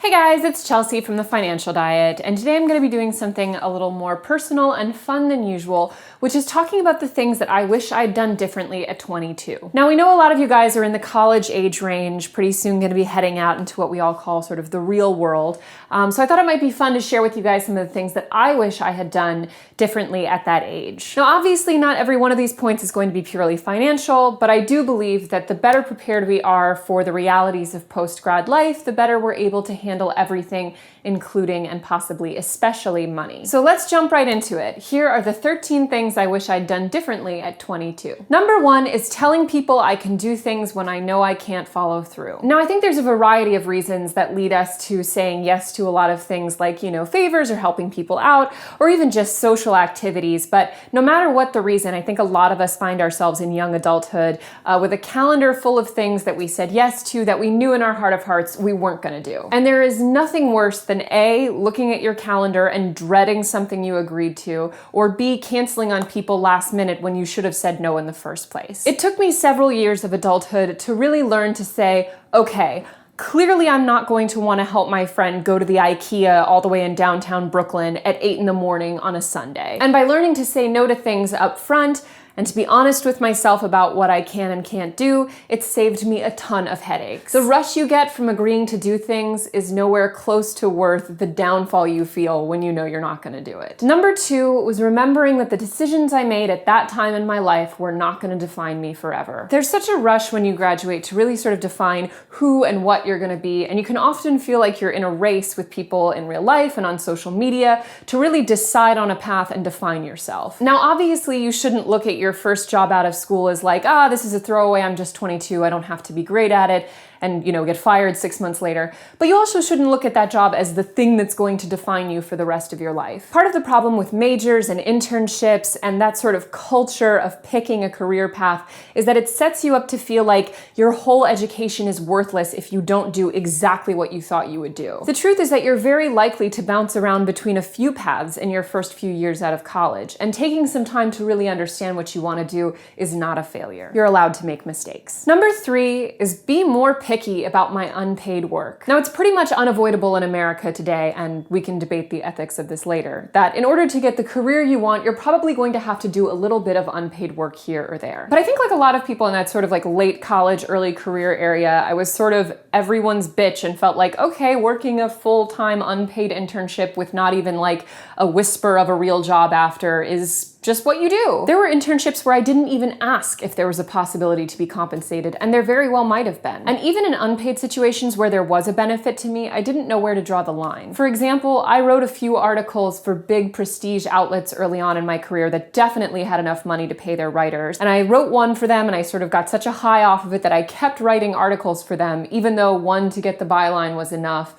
Hey guys, it's Chelsea from The Financial Diet, and today I'm going to be doing something a little more personal and fun than usual, which is talking about the things that I wish I'd done differently at 22. Now, we know a lot of you guys are in the college age range, pretty soon going to be heading out into what we all call sort of the real world. So I thought it might be fun to share with you guys some of the things that I wish I had done differently at that age. Now, obviously, not every one of these points is going to be purely financial, but I do believe that the better prepared we are for the realities of post-grad life, the better we're able to handle everything, including and possibly especially money. So let's jump right into it. Here are the 13 things I wish I'd done differently at 22. Number 1 is telling people I can do things when I know I can't follow through. Now, I think there's a variety of reasons that lead us to saying yes to a lot of things like, favors or helping people out, or even just social activities. But no matter what the reason, I think a lot of us find ourselves in young adulthood with a calendar full of things that we said yes to that we knew in our heart of hearts we weren't going to do. And there is nothing worse than A, looking at your calendar and dreading something you agreed to, or B, canceling on people last minute when you should have said no in the first place. It took me several years of adulthood to really learn to say, okay, clearly I'm not going to want to help my friend go to the IKEA all the way in downtown Brooklyn at 8 in the morning on a Sunday. And by learning to say no to things up front, and to be honest with myself about what I can and can't do, it saved me a ton of headaches. The rush you get from agreeing to do things is nowhere close to worth the downfall you feel when you know you're not gonna do it. Number 2 was remembering that the decisions I made at that time in my life were not gonna define me forever. There's such a rush when you graduate to really sort of define who and what you're gonna be, and you can often feel like you're in a race with people in real life and on social media to really decide on a path and define yourself. Now, obviously, you shouldn't look at your first job out of school as like, this is a throwaway, I'm just 22, I don't have to be great at it, and get fired 6 months later. But you also shouldn't look at that job as the thing that's going to define you for the rest of your life. Part of the problem with majors and internships and that sort of culture of picking a career path is that it sets you up to feel like your whole education is worthless if you don't do exactly what you thought you would do. The truth is that you're very likely to bounce around between a few paths in your first few years out of college, and taking some time to really understand what you want to do is not a failure. You're allowed to make mistakes. Number 3 is be more picky about my unpaid work. Now, it's pretty much unavoidable in America today, and we can debate the ethics of this later, that in order to get the career you want, you're probably going to have to do a little bit of unpaid work here or there. But I think like a lot of people in that sort of like late college, early career area, I was sort of everyone's bitch and felt like, okay, working a full-time unpaid internship with not even like a whisper of a real job after is just what you do. There were internships where I didn't even ask if there was a possibility to be compensated, and there very well might have been. And even in unpaid situations where there was a benefit to me, I didn't know where to draw the line. For example, I wrote a few articles for big prestige outlets early on in my career that definitely had enough money to pay their writers. And I wrote one for them, and I sort of got such a high off of it that I kept writing articles for them, even though one to get the byline was enough.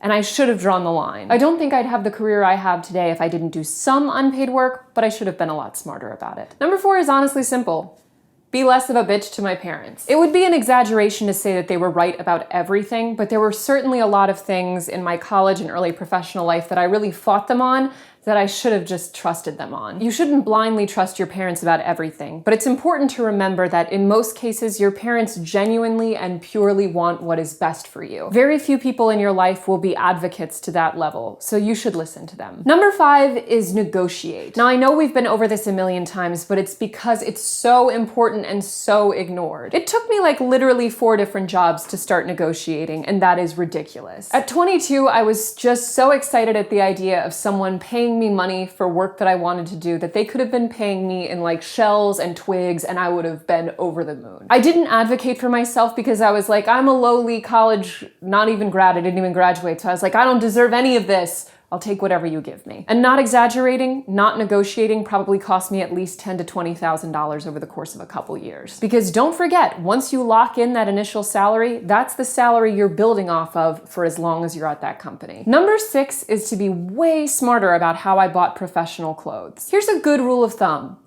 And I should have drawn the line. I don't think I'd have the career I have today if I didn't do some unpaid work, but I should have been a lot smarter about it. Number 4 is honestly simple. Be less of a bitch to my parents. It would be an exaggeration to say that they were right about everything, but there were certainly a lot of things in my college and early professional life that I really fought them on that I should have just trusted them on. You shouldn't blindly trust your parents about everything, but it's important to remember that in most cases, your parents genuinely and purely want what is best for you. Very few people in your life will be advocates to that level, so you should listen to them. Number 5 is negotiate. Now, I know we've been over this a million times, but it's because it's so important and so ignored. It took me like literally 4 different jobs to start negotiating, and that is ridiculous. At 22, I was just so excited at the idea of someone paying me money for work that I wanted to do that they could have been paying me in like shells and twigs, and I would have been over the moon. I didn't advocate for myself because I was like, I'm a lowly college, not even grad, I didn't even graduate, so I was like, I don't deserve any of this. I'll take whatever you give me. And not exaggerating, not negotiating probably cost me at least $10,000 to $20,000 over the course of a couple years. Because don't forget, once you lock in that initial salary, that's the salary you're building off of for as long as you're at that company. Number 6 is to be way smarter about how I bought professional clothes. Here's a good rule of thumb.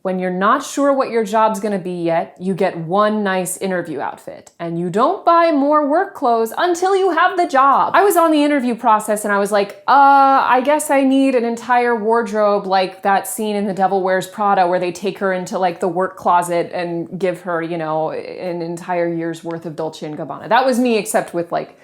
When you're not sure what your job's gonna be yet, you get one nice interview outfit, and you don't buy more work clothes until you have the job. I was on the interview process and I was like, I guess I need an entire wardrobe like that scene in The Devil Wears Prada where they take her into like the work closet and give her, an entire year's worth of Dolce & Gabbana. That was me, except with like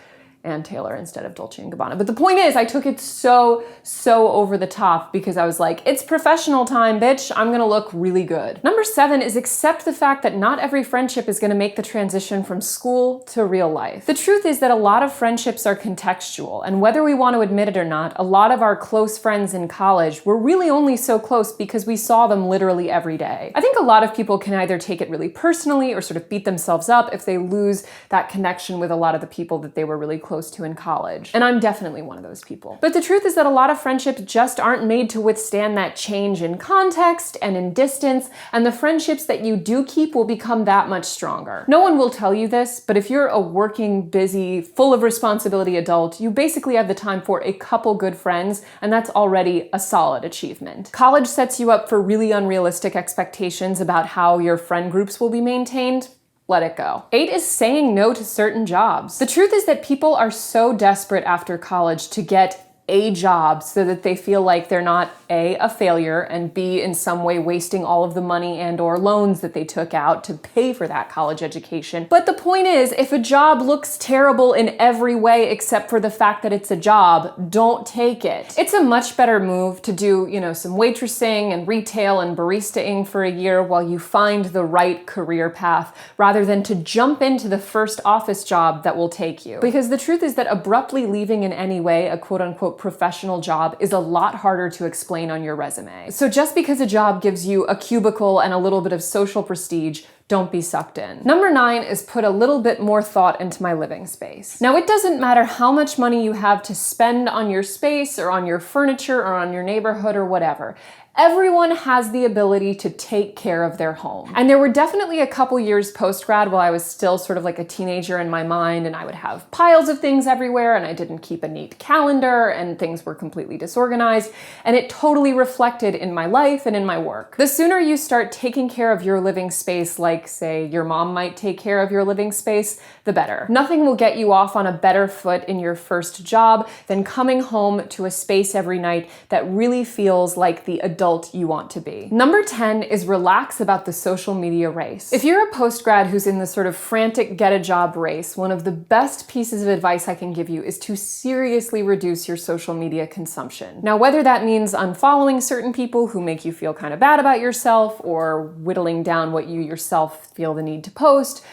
Ann Taylor instead of Dolce & Gabbana. But the point is, I took it so over the top because I was like, it's professional time, bitch. I'm gonna look really good. Number 7 is accept the fact that not every friendship is gonna make the transition from school to real life. The truth is that a lot of friendships are contextual, and whether we want to admit it or not, a lot of our close friends in college were really only so close because we saw them literally every day. I think a lot of people can either take it really personally or sort of beat themselves up if they lose that connection with a lot of the people that they were really close to in college. And I'm definitely one of those people. But the truth is that a lot of friendships just aren't made to withstand that change in context and in distance, and the friendships that you do keep will become that much stronger. No one will tell you this, but if you're a working, busy, full of responsibility adult, you basically have the time for a couple good friends, and that's already a solid achievement. College sets you up for really unrealistic expectations about how your friend groups will be maintained. Let it go. 8 is saying no to certain jobs. The truth is that people are so desperate after college to get a job so that they feel like they're not A, a failure, and B, in some way wasting all of the money and or loans that they took out to pay for that college education. But the point is, if a job looks terrible in every way except for the fact that it's a job, don't take it. It's a much better move to do, some waitressing and retail and baristaing for a year while you find the right career path, rather than to jump into the first office job that will take you. Because the truth is that abruptly leaving in any way a quote-unquote professional job is a lot harder to explain on your resume. So just because a job gives you a cubicle and a little bit of social prestige, don't be sucked in. Number 9 is put a little bit more thought into my living space. Now, it doesn't matter how much money you have to spend on your space or on your furniture or on your neighborhood or whatever. Everyone has the ability to take care of their home. And there were definitely a couple years post-grad while I was still sort of like a teenager in my mind, and I would have piles of things everywhere, and I didn't keep a neat calendar, and things were completely disorganized, and it totally reflected in my life and in my work. The sooner you start taking care of your living space, like, say, your mom might take care of your living space, the better. Nothing will get you off on a better foot in your first job than coming home to a space every night that really feels like the adult you want to be. Number 10 is relax about the social media race. If you're a post-grad who's in the sort of frantic get a job race, one of the best pieces of advice I can give you is to seriously reduce your social media consumption. Now, whether that means unfollowing certain people who make you feel kind of bad about yourself or whittling down what you yourself feel the need to post,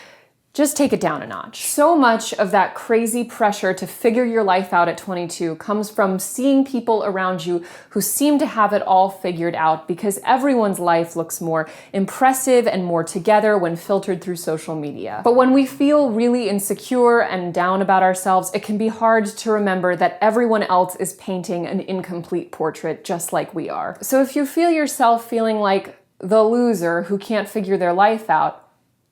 just take it down a notch. So much of that crazy pressure to figure your life out at 22 comes from seeing people around you who seem to have it all figured out, because everyone's life looks more impressive and more together when filtered through social media. But when we feel really insecure and down about ourselves, it can be hard to remember that everyone else is painting an incomplete portrait just like we are. So if you feel yourself feeling like the loser who can't figure their life out,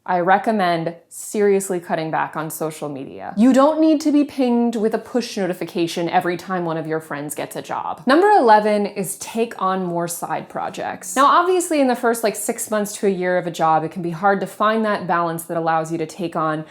I recommend seriously cutting back on social media. You don't need to be pinged with a push notification every time one of your friends gets a job. Number 11 is take on more side projects. Now, obviously in the first 6 months to a year of a job, it can be hard to find that balance that allows you to take on,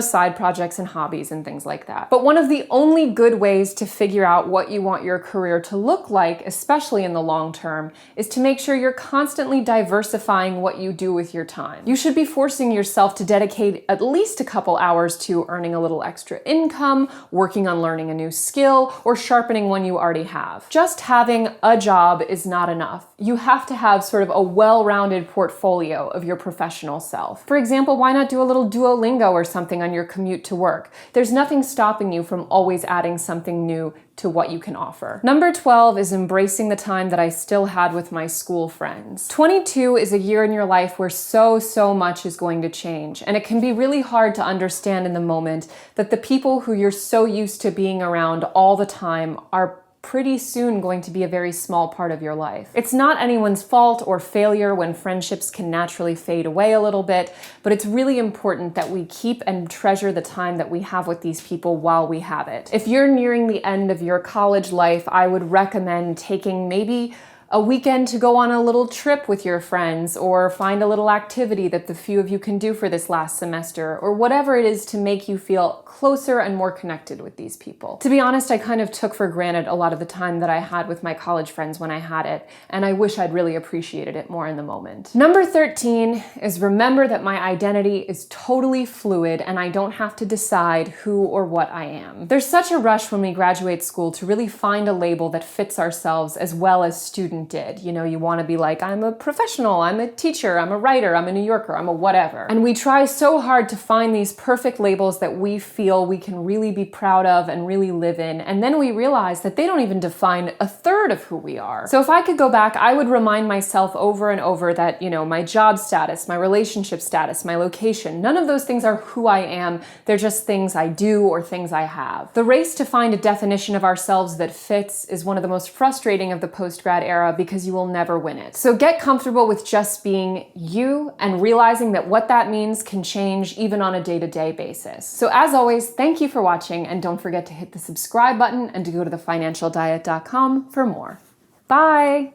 side projects and hobbies and things like that. But one of the only good ways to figure out what you want your career to look like, especially in the long term, is to make sure you're constantly diversifying what you do with your time. You should be forcing yourself to dedicate at least a couple hours to earning a little extra income, working on learning a new skill, or sharpening one you already have. Just having a job is not enough. You have to have sort of a well-rounded portfolio of your professional self. For example, why not do a little Duolingo or something on your commute to work? There's nothing stopping you from always adding something new to what you can offer. Number 12 is embracing the time that I still had with my school friends. 22 is a year in your life where so much is going to change, and it can be really hard to understand in the moment that the people who you're so used to being around all the time are pretty soon going to be a very small part of your life. It's not anyone's fault or failure when friendships can naturally fade away a little bit, but it's really important that we keep and treasure the time that we have with these people while we have it. If you're nearing the end of your college life, I would recommend taking maybe a weekend to go on a little trip with your friends, or find a little activity that the few of you can do for this last semester, or whatever it is to make you feel closer and more connected with these people. To be honest, I kind of took for granted a lot of the time that I had with my college friends when I had it, and I wish I'd really appreciated it more in the moment. Number 13 is remember that my identity is totally fluid and I don't have to decide who or what I am. There's such a rush when we graduate school to really find a label that fits ourselves as well as student did. You know, you want to be like, I'm a professional, I'm a teacher, I'm a writer, I'm a New Yorker, I'm a whatever. And we try so hard to find these perfect labels that we feel we can really be proud of and really live in, and then we realize that they don't even define a third of who we are. So if I could go back, I would remind myself over and over that, you know, my job status, my relationship status, my location, none of those things are who I am. They're just things I do or things I have. The race to find a definition of ourselves that fits is one of the most frustrating of the post-grad era because you will never win it. So get comfortable with just being you and realizing that what that means can change even on a day-to-day basis. So as always, thank you for watching, and don't forget to hit the subscribe button and to go to thefinancialdiet.com for more. Bye!